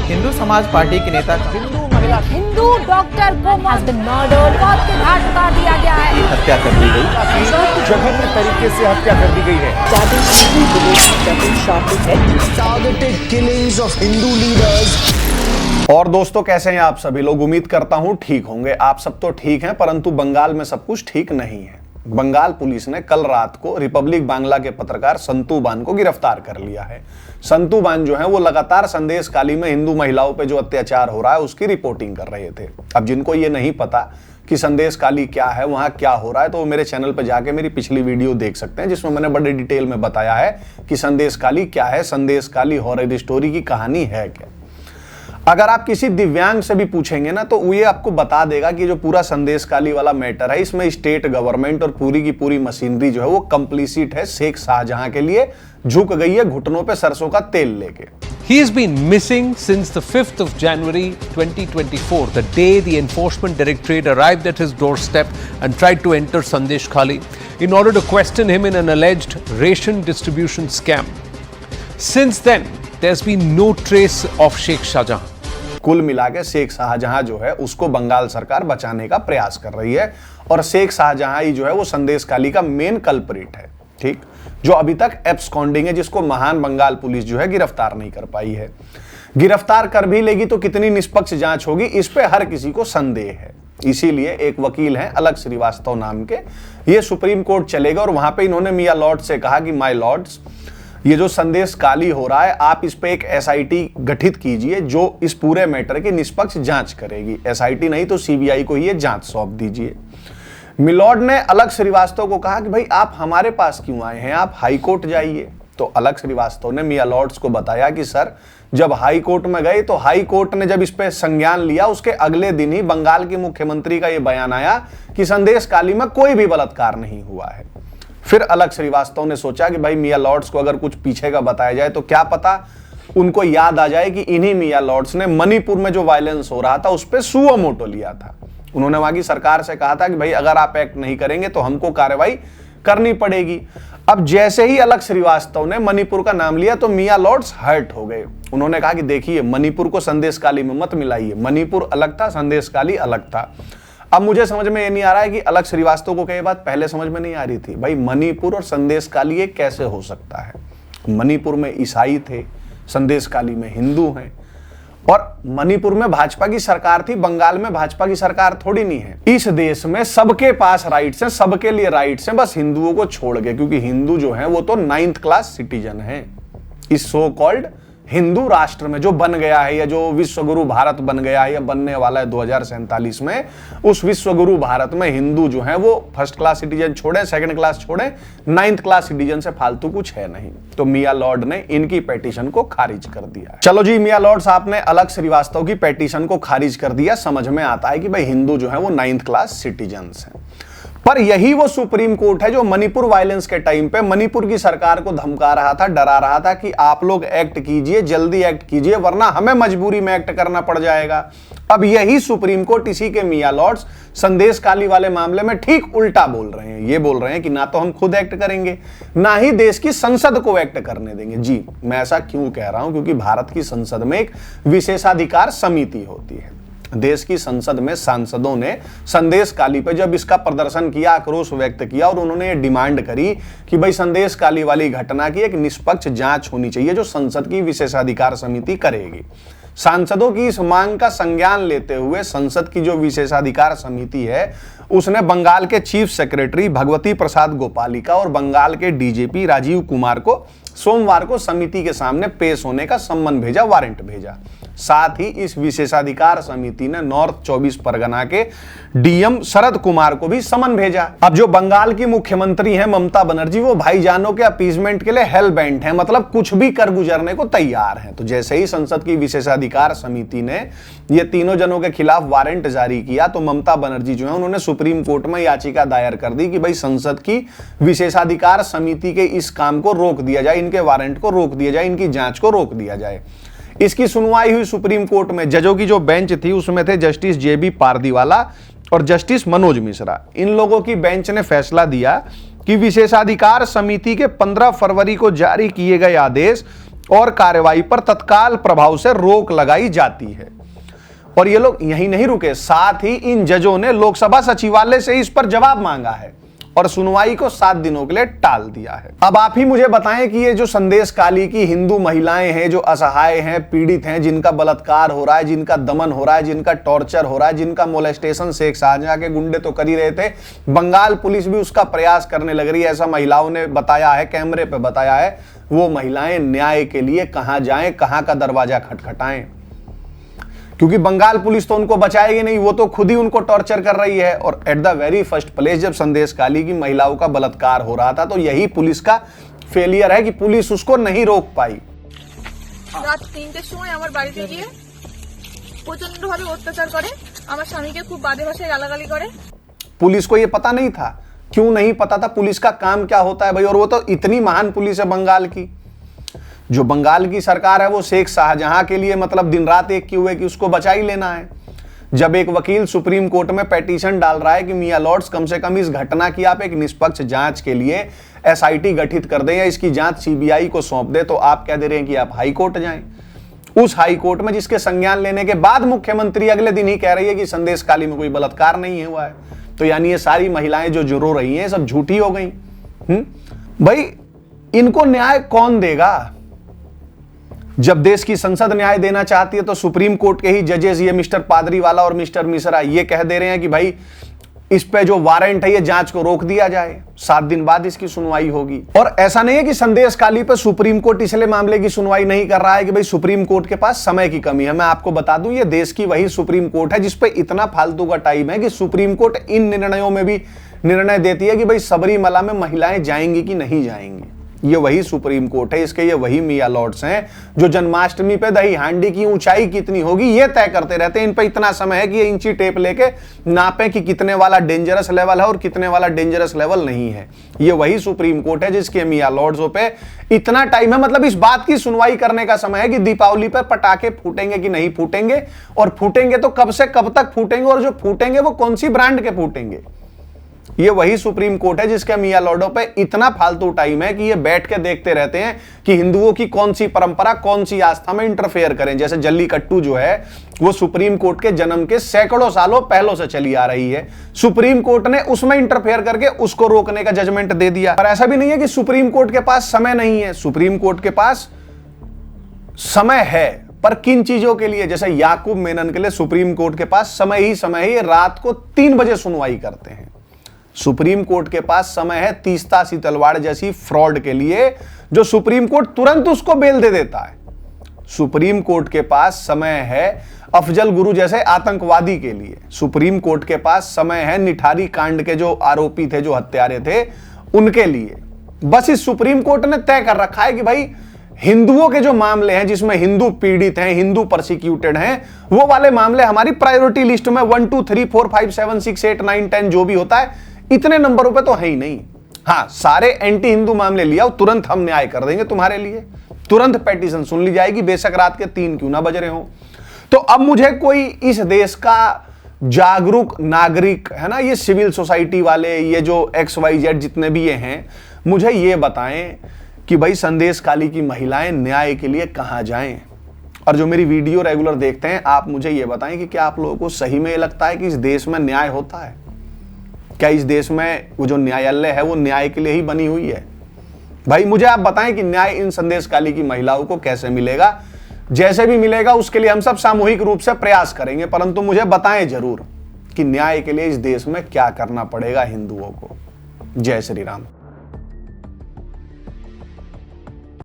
हिंदू समाज पार्टी के नेता हिंदू डॉक्टर को has been murdered, मौत के घाट उतार दिया गया है। हत्या कर दी गई। जघन्य तरीके से हत्या कर दी गई है। Targeted killings of Hindu leaders. और दोस्तों, कैसे हैं आप सभी लोग? उम्मीद करता हूं ठीक होंगे। आप सब तो ठीक हैं, परंतु बंगाल में सब कुछ ठीक नहीं है। बंगाल पुलिस ने कल रात को रिपब्लिक बांग्ला के पत्रकार संतू बान को गिरफ्तार कर लिया है। संतू बान जो है वो लगातार संदेशखाली में हिंदू महिलाओं पे जो अत्याचार हो रहा है उसकी रिपोर्टिंग कर रहे थे। अब जिनको ये नहीं पता कि संदेशखाली क्या है, वहां क्या हो रहा है, तो वो मेरे चैनल पर जाके मेरी पिछली वीडियो देख सकते हैं, जिसमें मैंने बड़े डिटेल में बताया है कि संदेशखाली क्या है, संदेशखाली हॉरर स्टोरी की कहानी है क्या। अगर आप किसी दिव्यांग से भी पूछेंगे ना, तो वो ये आपको बता देगा कि जो पूरा संदेशखाली वाला मैटर है, इसमें स्टेट गवर्नमेंट और पूरी की पूरी मशीनरी जो है वो कंप्लीसिट है। शेख शाहजहां के लिए झुक गई है घुटनों पे सरसों का तेल लेके। He has been missing since the 5th of January 2024, the day the Enforcement Directorate arrived at his doorstep and tried to enter Sandesh Khali in order to question him in an alleged ration distribution scam. Since then, there's been no trace of Sheikh Shahjahan. कुल मिला के शेख शाहजहां जो है उसको बंगाल सरकार बचाने का प्रयास कर रही है, और शेख शाहजहां ही जो है वो संदेशखाली का मेन कल्प्रिट है, ठीक, जो अभी तक एब्सकॉन्डिंग है, जिसको महान बंगाल पुलिस जो है गिरफ्तार नहीं कर पाई है। गिरफ्तार कर भी लेगी तो कितनी निष्पक्ष जांच होगी, इस पे हर किसी को संदेह है। इसीलिए एक वकील हैं अलग श्रीवास्तव नाम के, ये सुप्रीम कोर्ट चलेगा और वहां पे इन्होंने मियां लॉर्ड से कहा कि माय लॉर्ड्स, ये जो संदेशखाली हो रहा है, आप इस पे एक एसआईटी गठित कीजिए जो इस पूरे मैटर की निष्पक्ष जांच करेगी। एसआईटी नहीं तो सीबीआई को ये जांच सौंप दीजिए। मिलॉर्ड ने अलग श्रीवास्तव को कहा कि भाई आप हमारे पास क्यों आए हैं, आप हाई कोर्ट जाइए। तो अलग श्रीवास्तव ने मियां लॉर्ड्स को बताया कि सर, जब हाई कोर्ट में गए तो हाई कोर्ट ने जब इस पे संज्ञान लिया, उसके अगले दिन ही बंगाल के मुख्यमंत्री का यह बयान आया कि संदेशखाली में कोई भी बलात्कार नहीं हुआ है। फिर अलग श्रीवास्तव ने सोचा कि भाई मियां लॉर्ड्स को अगर कुछ पीछे का बताया जाए तो क्या पता उनको याद आ जाए कि इन्हीं मियां लॉर्ड्स ने मणिपुर में जो वायलेंस हो रहा था उस पर सुओ मोटो लिया था। उन्होंने वहां की सरकार से कहा था कि भाई अगर आप एक्ट नहीं करेंगे तो हमको कार्रवाई करनी पड़ेगी। अब जैसे ही अलग श्रीवास्तव ने मणिपुर का नाम लिया तो मियां लॉर्ड्स हर्ट हो गए। उन्होंने कहा कि देखिए, मणिपुर को संदेशखाली में मत मिलाइए, मणिपुर अलग था, संदेशखाली अलग था। अब मुझे समझ में ये नहीं आ रहा है कि अलग श्रीवास्तव को ये बात पहले समझ में नहीं आ रही थी। भाई मणिपुर और संदेशखाली ये कैसे हो सकता है? मणिपुर में ईसाई थे, संदेशखाली में हिंदू हैं, और मणिपुर में भाजपा की सरकार थी, बंगाल में भाजपा की सरकार थोड़ी नहीं है। इस देश में सबके पास राइट्स हैं, सबके लिए राइट्स हैं, बस हिंदुओं को छोड़ के, क्योंकि हिंदू जो है वो तो 9th क्लास सिटीजन है। इस सो कॉल्ड हिंदू राष्ट्र में जो बन गया है, या जो विश्वगुरु भारत बन गया है या बनने वाला है 2047 में, उस विश्वगुरु भारत में हिंदू जो है वो 1st क्लास सिटीजन छोड़े, 2nd क्लास छोड़े, 9th क्लास सिटीजन से फालतू कुछ है नहीं। तो मियां लॉर्ड ने इनकी पेटिशन को खारिज कर दिया। चलो जी, मियां लॉर्ड्स, आपने अलग श्रीवास्तव की पेटिशन को खारिज कर दिया। समझ में आता है कि भाई हिंदू जो है वो 9th क्लास सिटीजन हैं, पर यही वो सुप्रीम कोर्ट है जो मणिपुर वायलेंस के टाइम पे मणिपुर की सरकार को धमका रहा था, डरा रहा था कि आप लोग एक्ट कीजिए, जल्दी एक्ट कीजिए, वरना हमें मजबूरी में एक्ट करना पड़ जाएगा। अब यही सुप्रीम कोर्ट इसी के मियां लॉर्ड्स संदेशखाली वाले मामले में ठीक उल्टा बोल रहे हैं। ये बोल रहे हैं कि ना तो हम खुद एक्ट करेंगे, ना ही देश की संसद को एक्ट करने देंगे। जी, मैं ऐसा क्यों कह रहा हूं? क्योंकि भारत की संसद में एक विशेषाधिकार समिति होती है। देश की संसद में सांसदों ने संदेशखाली पे जब इसका प्रदर्शन किया, आक्रोश व्यक्त किया, और उन्होंने ये डिमांड करी कि भाई संदेशखाली वाली घटना की एक निष्पक्ष जांच होनी चाहिए जो संसद की विशेषाधिकार समिति करेगी। सांसदों की इस मांग का संज्ञान लेते हुए संसद की जो विशेषाधिकार समिति है, उसने बंगाल के चीफ सेक्रेटरी भगवती प्रसाद गोपालिका और बंगाल के डीजीपी राजीव कुमार को सोमवार को समिति के सामने पेश होने का सम्मन भेजा, वारंट भेजा। साथ ही इस विशेषाधिकार समिति ने नॉर्थ 24 परगना के डीएम शरद कुमार को भी समन भेजा। अब जो बंगाल की मुख्यमंत्री हैं ममता बनर्जी, वो भाईजानों के अपीजमेंट के लिए हेल बेंट है, मतलब कुछ भी कर गुजरने को तैयार हैं। तो जैसे ही संसद की विशेषाधिकार समिति ने ये तीनों जनों के खिलाफ वारंट जारी किया, तो ममता बनर्जी जो है उन्होंने सुप्रीम कोर्ट में याचिका दायर कर दी कि भाई संसद की विशेषाधिकार समिति के इस काम को रोक दिया जाए, इनके वारंट को रोक दिया जाए, इनकी जांच को रोक दिया जाए। इसकी सुनवाई हुई सुप्रीम कोर्ट में। जजों की जो बेंच थी उसमें थे जस्टिस जेबी पारदीवाला और जस्टिस मनोज मिश्रा। इन लोगों की बेंच ने फैसला दिया कि विशेषाधिकार समिति के 15 फरवरी को जारी किए गए आदेश और कार्रवाई पर तत्काल प्रभाव से रोक लगाई जाती है। और ये लोग यहीं नहीं रुके, साथ ही इन जजों ने लोकसभा सचिवालय से इस पर जवाब मांगा है और सुनवाई को 7 दिनों के लिए टाल दिया है। अब आप ही मुझे बताएं कि ये जो संदेश काली की हिंदू महिलाएं हैं, जो असहाय हैं, पीड़ित हैं, जिनका बलात्कार हो रहा है, जिनका दमन हो रहा है, जिनका टॉर्चर हो रहा है, जिनका मोलेस्टेशन शेख शाहजहां के गुंडे तो कर ही रहे थे, बंगाल पुलिस भी उसका प्रयास करने लग रही है, ऐसा महिलाओं ने बताया है, कैमरे पे बताया है। वो महिलाएं न्याय के लिए कहां जाएं, कहां का दरवाजा खटखटाएं? क्योंकि बंगाल पुलिस तो उनको बचाएगी नहीं, वो तो खुद ही उनको टॉर्चर कर रही है। और at the very first place जब संदेश काली की महिलाओं का बलात्कार हो रहा था तो यही पुलिस का फेलियर है कि पुलिस उसको नहीं रोक पाई। রাত 3টের সময় আমার বাড়িতে গিয়ে প্রচন্ডভাবে অত্যাচার করে, আমার স্বামীকে খুব বাজে ভাষায় গালাগালি করে। पुलिस को ये पता नहीं था। क्यों नहीं पता था? पुलिस का काम क्या होता है भाई? और वो तो इतनी महान पुलिस है बंगाल की। जो बंगाल की सरकार है वो शेख शाहजहां के लिए मतलब दिन रात एक किए हुए कि उसको बचा ही लेना है। जब एक वकील सुप्रीम कोर्ट में पेटिशन डाल रहा है कि मियां लॉर्ड्स कम से कम इस घटना की आप एक निष्पक्ष जांच के लिए एसआईटी गठित कर दें या इसकी जांच सीबीआई को सौंप दे, तो आप क्या दे रहे हैं कि आप हाई कोर्ट जाएं। उस हाई कोर्ट में जिसके संज्ञान लेने के बाद मुख्यमंत्री अगले दिन ही कह रही है कि संदेश काली में कोई बलात्कार नहीं हुआ है। तो यानी ये सारी महिलाएं जो रो रही हैं सब झूठी हो गई। भाई इनको न्याय कौन देगा? जब देश की संसद न्याय देना चाहती है तो सुप्रीम कोर्ट के ही जजेस, ये मिस्टर पादरीवाला और मिस्टर मिश्रा, ये कह दे रहे हैं कि भाई इस पे जो वारंट है ये जांच को रोक दिया जाए, 7 दिन बाद इसकी सुनवाई होगी। और ऐसा नहीं है कि संदेश काली पे सुप्रीम कोर्ट इसलिए मामले की सुनवाई नहीं कर रहा है कि भाई सुप्रीम कोर्ट के पास समय की कमी है। मैं आपको बता दूं ये देश की वही सुप्रीम कोर्ट है जिसपे इतना फालतू का टाइम है कि सुप्रीम कोर्ट इन निर्णयों में भी निर्णय देती है कि भाई सबरीमला में महिलाएं जाएंगी कि नहीं जाएंगी। ये वही सुप्रीम कोर्ट है, इसके ये वही मियां लॉर्ड्स हैं जो जन्माष्टमी पे दही हांडी की ऊंचाई कितनी होगी ये तय करते रहते हैं। इन पे इतना समय है कि ये इंची टेप लेके नापे कि कितने वाला डेंजरस लेवल है और कितने वाला डेंजरस लेवल नहीं है। ये वही सुप्रीम कोर्ट है जिसके मियां लॉर्ड्सों पे इतना टाइम है, मतलब इस बात की सुनवाई करने का समय है कि दीपावली पर पटाखे फूटेंगे कि नहीं फूटेंगे, और फूटेंगे तो कब से कब तक फूटेंगे, और जो फूटेंगे वो कौन सी ब्रांड के फूटेंगे। ये वही सुप्रीम कोर्ट है जिसके मियां लॉर्डों पे इतना फालतू टाइम है कि ये बैठ के देखते रहते हैं कि हिंदुओं की कौन सी परंपरा, कौन सी आस्था में इंटरफेयर करें। जैसे जल्लीकट्टू जो है वो सुप्रीम कोर्ट के जन्म के सैकड़ों सालों पहलों से चली आ रही है। सुप्रीम कोर्ट ने उसमें इंटरफेयर करके उसको रोकने का जजमेंट दे दिया। पर ऐसा भी नहीं है कि सुप्रीम कोर्ट के पास समय नहीं है, सुप्रीम कोर्ट के पास समय है, पर किन चीजों के लिए? जैसे याकूब मेनन के लिए सुप्रीम कोर्ट के पास समय ही समय है, रात को 3 बजे सुनवाई करते हैं। सुप्रीम कोर्ट के पास समय है तीस्ता सीतलवाड़ जैसी फ्रॉड के लिए, जो सुप्रीम कोर्ट तुरंत उसको बेल दे देता है। सुप्रीम कोर्ट के पास समय है अफजल गुरु जैसे आतंकवादी के लिए। सुप्रीम कोर्ट के पास समय है निठारी कांड के जो आरोपी थे, जो हत्यारे थे, उनके लिए। बस इस सुप्रीम कोर्ट ने तय कर रखा है कि भाई हिंदुओं के जो मामले हैं जिसमें हिंदू पीड़ित हैं, हिंदू परसिक्यूटेड हैं, वो वाले मामले हमारी प्रायोरिटी लिस्ट में 1 2 3 4 5 7 6 8 9 10 जो भी होता है इतने नंबरों पे तो है ही नहीं। हाँ, सारे एंटी हिंदू मामले लिया तुरंत हम न्याय कर देंगे तुम्हारे लिए, तुरंत पेटिशन सुन ली जाएगी, बेशक रात के 3 क्यों ना बज रहे हो। तो अब मुझे कोई इस देश का जागरूक नागरिक है ना, ये सिविल सोसाइटी वाले, ये जो XYZ जितने भी ये हैं, मुझे ये बताएं कि भाई संदेश काली की महिलाएं न्याय के लिए कहां जाएं। और जो मेरी वीडियो रेगुलर देखते हैं, आप मुझे ये बताएं कि क्या आप लोगों को सही में लगता है कि इस देश में न्याय होता है? क्या इस देश में वो जो न्यायालय है वो न्याय के लिए ही बनी हुई है? भाई मुझे आप बताएं कि न्याय इन संदेश काली की महिलाओं को कैसे मिलेगा? जैसे भी मिलेगा उसके लिए हम सब सामूहिक रूप से प्रयास करेंगे, परंतु मुझे बताएं जरूर कि न्याय के लिए इस देश में क्या करना पड़ेगा हिंदुओं को। जय श्री राम।